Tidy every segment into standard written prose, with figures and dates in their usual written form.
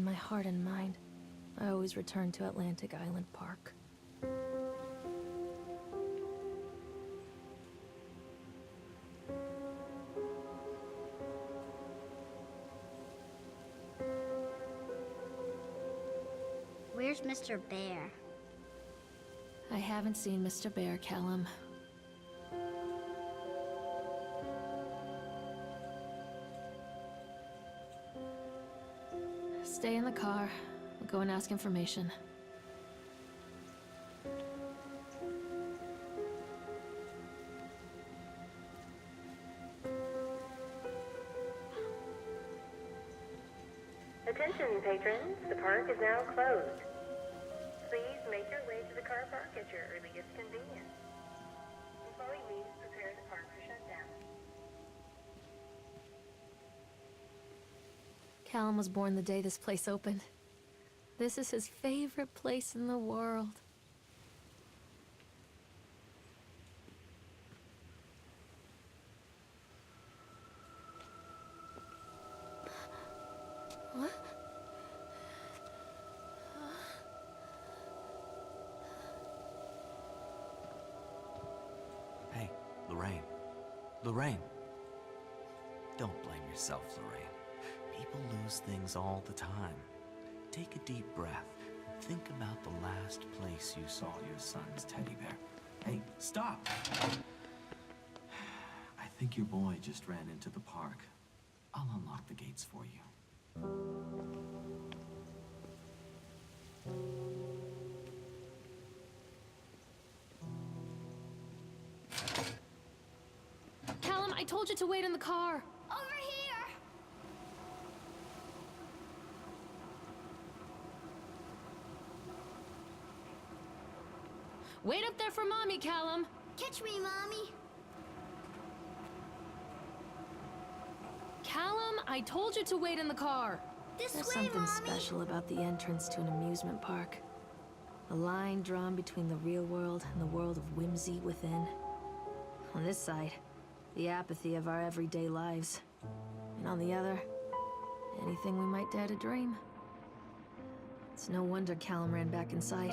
my heart and mind, I always return to Atlantic Island Park. Where's Mr. Bear? I haven't seen Mr. Bear, Callum. Stay in the car. We'll go and ask information. Attention, patrons. The park is now closed. Please make your way to the car park at your earliest convenience. Employees prepare the park for shutdown. Callum was born the day this place opened. This is his favorite place in the world. What? Hey, Lorraine. Lorraine. Don't blame yourself, Lorraine. People lose things all the time. Take a deep breath and think about the last place you saw your son's teddy bear. Hey, stop! I think your boy just ran into the park. I'll unlock the gates for you. Callum, I told you to wait in the car. Over here! Wait up there for Mommy, Callum. Catch me, Mommy! Callum, I told you to wait in the car. This There's way, something Mommy! special about the entrance to an amusement park. A line drawn between the real world and the world of whimsy within. On this side, the apathy of our everyday lives. And on the other, anything we might dare to dream. It's no wonder Callum ran back inside.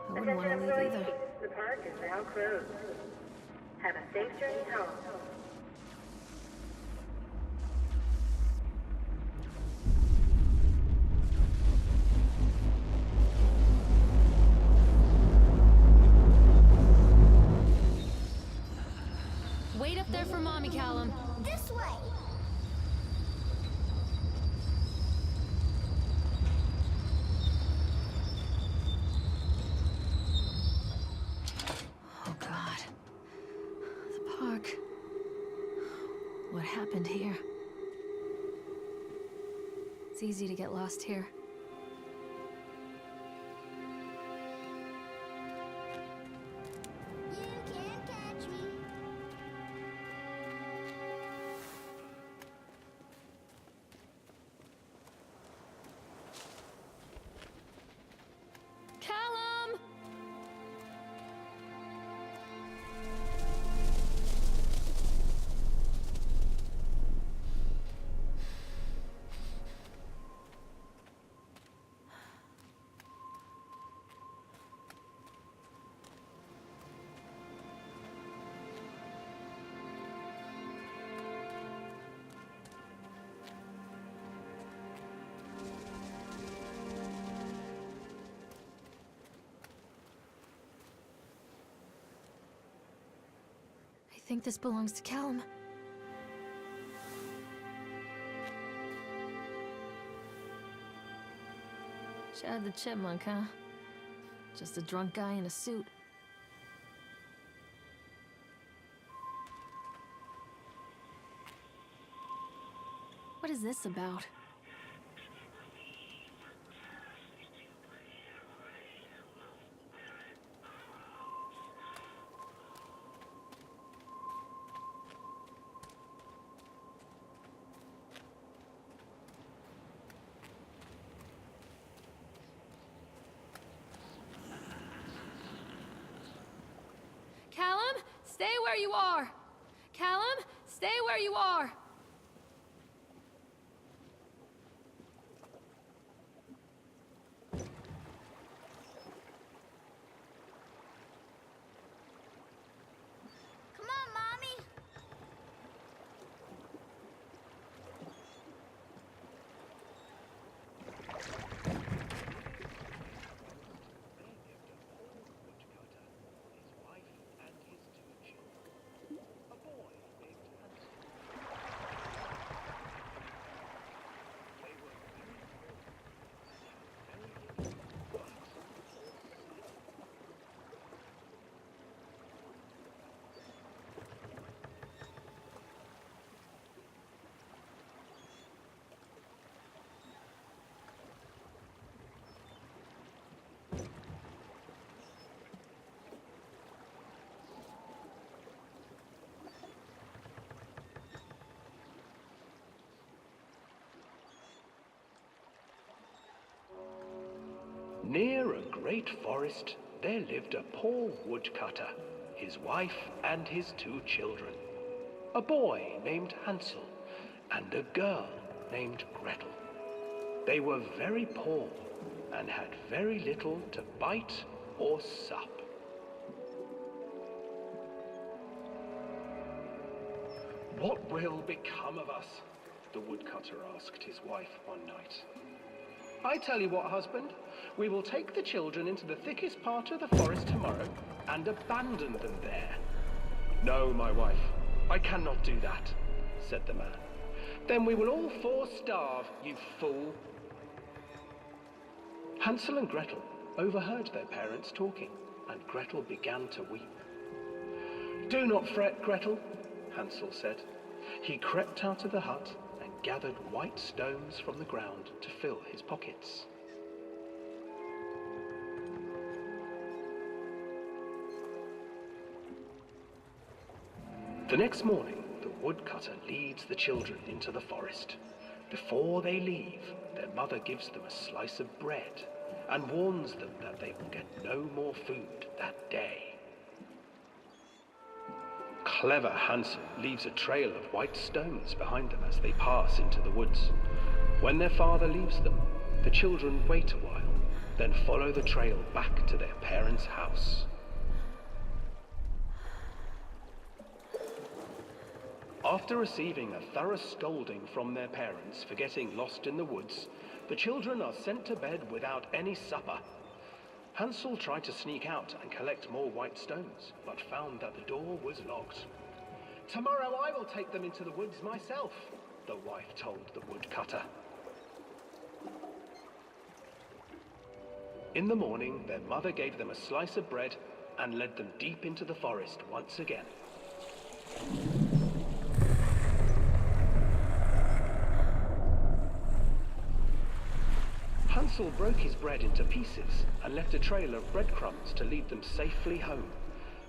I wouldn't want to Attention, leave employees. either. The park is now closed. Have a safe journey home. Wait up there for Mommy, Callum. This way! Oh, God. The park. What happened here? It's easy to get lost here. You can't catch me. Callum! I think this belongs to Callum. Chad the Chipmunk, huh? Just a drunk guy in a suit. What is this about? Callum, stay where you are! Callum, stay where you are! Near a great forest, there lived a poor woodcutter, his wife and his 2 children, a boy named Hansel and a girl named Gretel. They were very poor and had very little to bite or sup. "What will become of us?" the woodcutter asked his wife one night. "I tell you what, husband, we will take the children into the thickest part of the forest tomorrow and abandon them there." "No, my wife, I cannot do that," said the man. "Then we will all 4 starve, you fool." Hansel and Gretel overheard their parents talking, and Gretel began to weep. "Do not fret, Gretel," Hansel said. He crept out of the hut and gathered white stones from the ground to fill his pockets. The next morning, the woodcutter leads the children into the forest. Before they leave, their mother gives them a slice of bread and warns them that they will get no more food that day. Clever Hansel leaves a trail of white stones behind them as they pass into the woods. When their father leaves them, the children wait a while, then follow the trail back to their parents' house. After receiving a thorough scolding from their parents for getting lost in the woods, the children are sent to bed without any supper. Hansel tried to sneak out and collect more white stones, but found that the door was locked. "Tomorrow I will take them into the woods myself," the wife told the woodcutter. In the morning, their mother gave them a slice of bread and led them deep into the forest once again. Hansel broke his bread into pieces and left a trail of breadcrumbs to lead them safely home.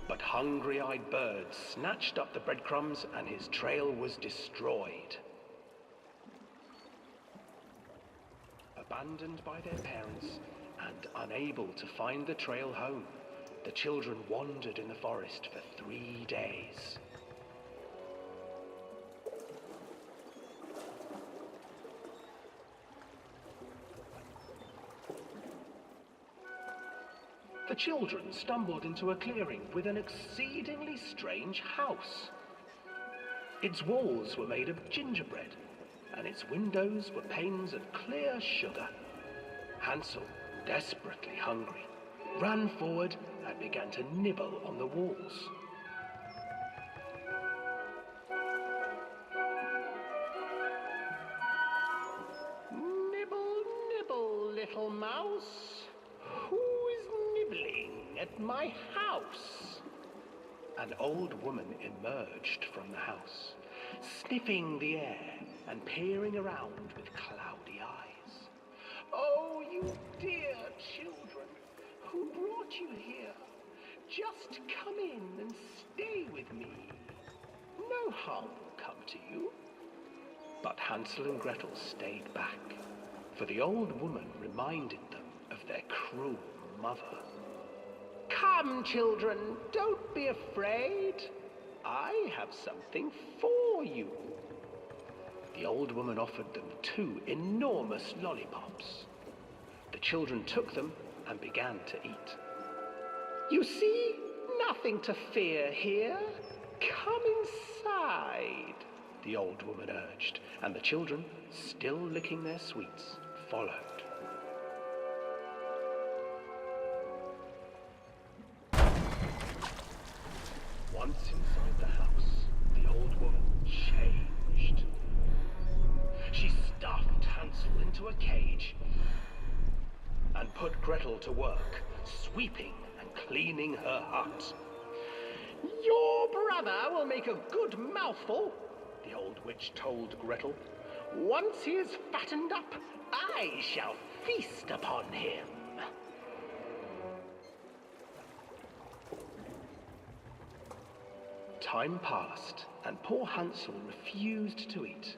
But hungry-eyed birds snatched up the breadcrumbs and his trail was destroyed. Abandoned by their parents and unable to find the trail home, the children wandered in the forest for 3 days. The children stumbled into a clearing with an exceedingly strange house. Its walls were made of gingerbread, and its windows were panes of clear sugar. Hansel, desperately hungry, ran forward and began to nibble on the walls. "Nibble, nibble, little mouse. Who is nibbling at my house?" An old woman emerged from the house, sniffing the air and peering around with cloudy eyes. "Oh, you dear children, who brought you here? Just come in and stay with me. No harm will come to you." But Hansel and Gretel stayed back, for the old woman reminded them of their cruel mother. "Come, children, don't be afraid. I have something for you." The old woman offered them 2 enormous lollipops. The children took them and began to eat. "You see, nothing to fear here. Come inside," the old woman urged, and the children, still licking their sweets, followed. Once inside the house, the old woman changed. She stuffed Hansel into a cage and put Gretel to work, sweeping and cleaning her hut. "Your brother will make a good mouthful," the old witch told Gretel. "Once he is fattened up, I shall feast upon him." Time passed, and poor Hansel refused to eat,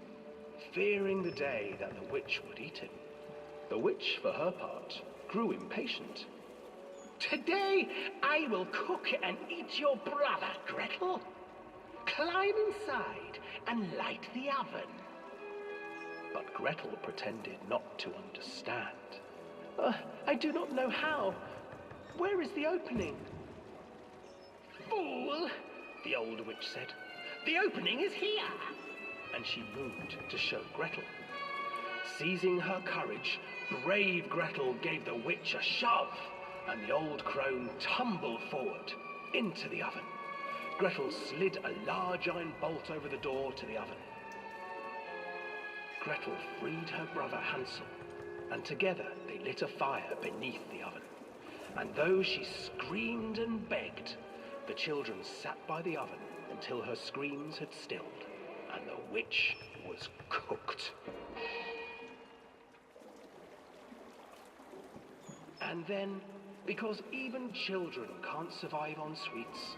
fearing the day that the witch would eat him. The witch, for her part, grew impatient. Today, I will cook and eat your brother, Gretel. Climb inside and light the oven. But Gretel pretended not to understand. I do not know how. Where is the opening? Fool, the old witch said. The opening is here. And she moved to show Gretel. Seizing her courage, brave Gretel gave the witch a shove, and the old crone tumbled forward into the oven. Gretel slid a large iron bolt over the door to the oven. Gretel freed her brother Hansel, and together they lit a fire beneath the oven. And though she screamed and begged, the children sat by the oven until her screams had stilled, and the witch was cooked. And then, because even children can't survive on sweets,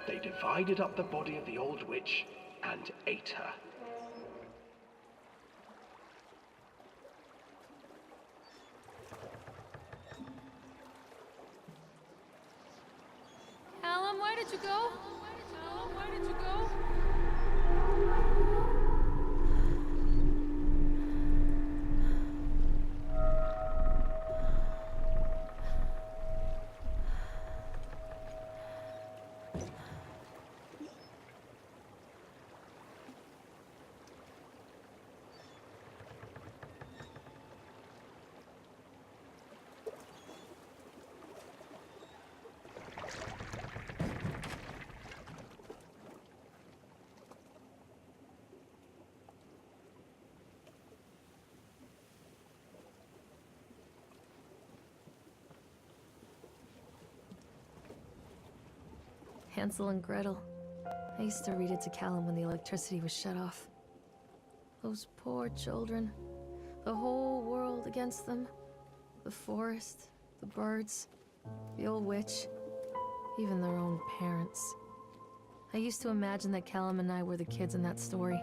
they divided up the body of the old witch and ate her. Callum, where did you go? Callum, where did you go? Hansel and Gretel. I used to read it to Callum when the electricity was shut off. Those poor children. The whole world against them. The forest, the birds, the old witch, even their own parents. I used to imagine that Callum and I were the kids in that story.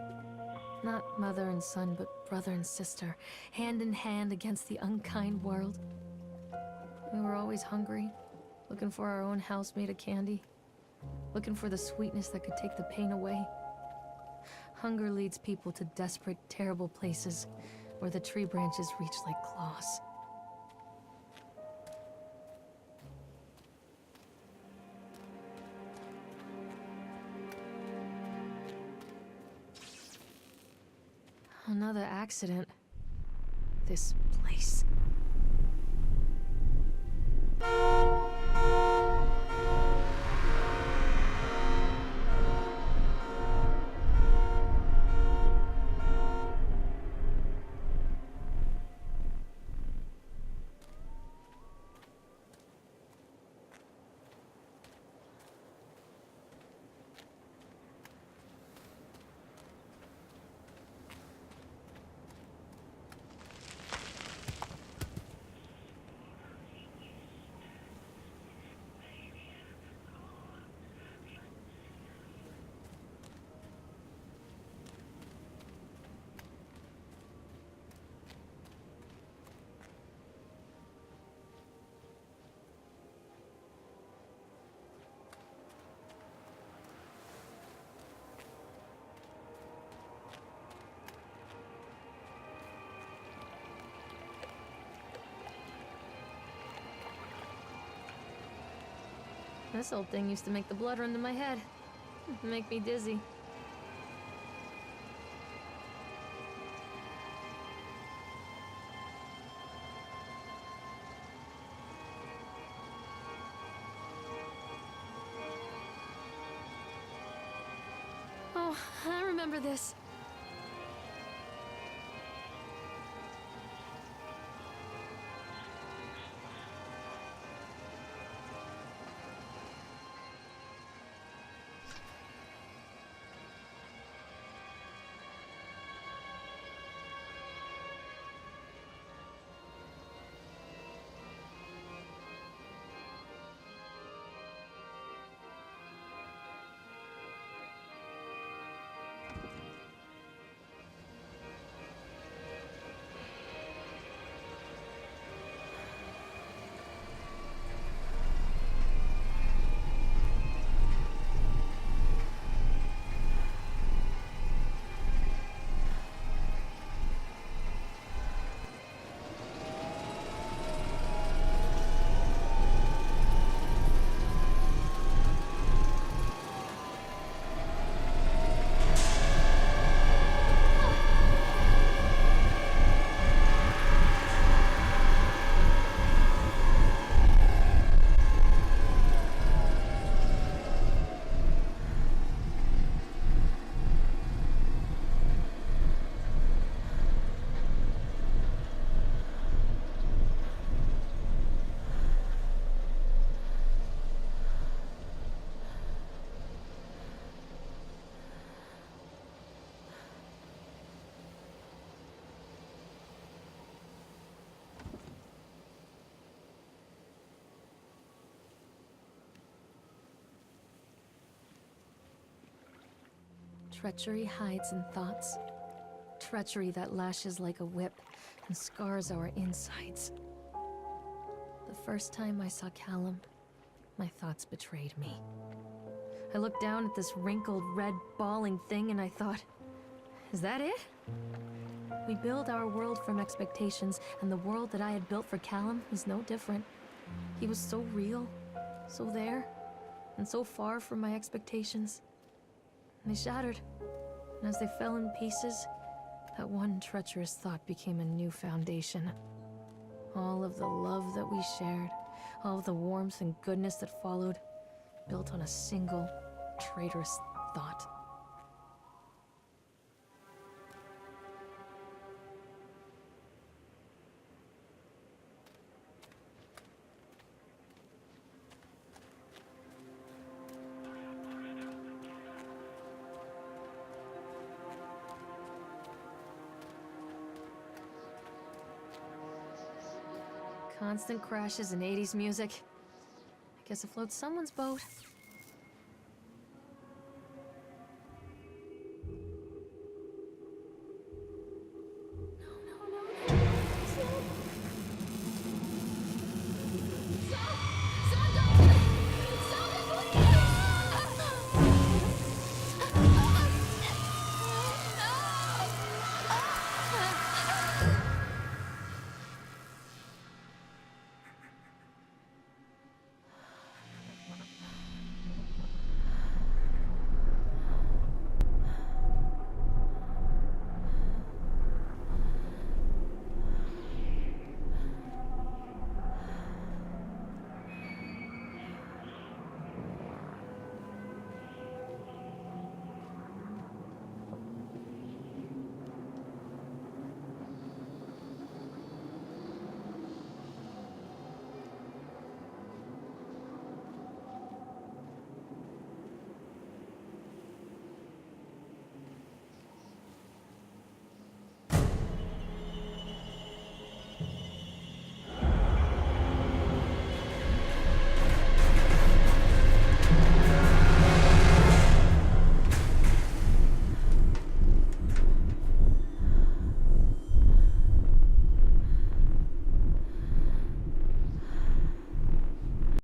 Not mother and son, but brother and sister, hand in hand against the unkind world. We were always hungry, looking for our own house made of candy. Looking for the sweetness that could take the pain away. Hunger leads people to desperate, terrible places where the tree branches reach like claws. Another accident. This place. This old thing used to make the blood run to my head. Make me dizzy. Oh, I remember this. treachery hides in thoughts. Treachery that lashes like a whip and scars our insides. The first time I saw Callum, my thoughts betrayed me. I looked down at this wrinkled, red, bawling thing and I thought, is that it? We build our world from expectations, and the world that I had built for Callum is no different. He was so real, so there, and so far from my expectations. And they shattered, and as they fell in pieces, that one treacherous thought became a new foundation. All of the love that we shared, all of the warmth and goodness that followed, built on a single, traitorous thought. Constant crashes and 80s music. I guess it floats someone's boat.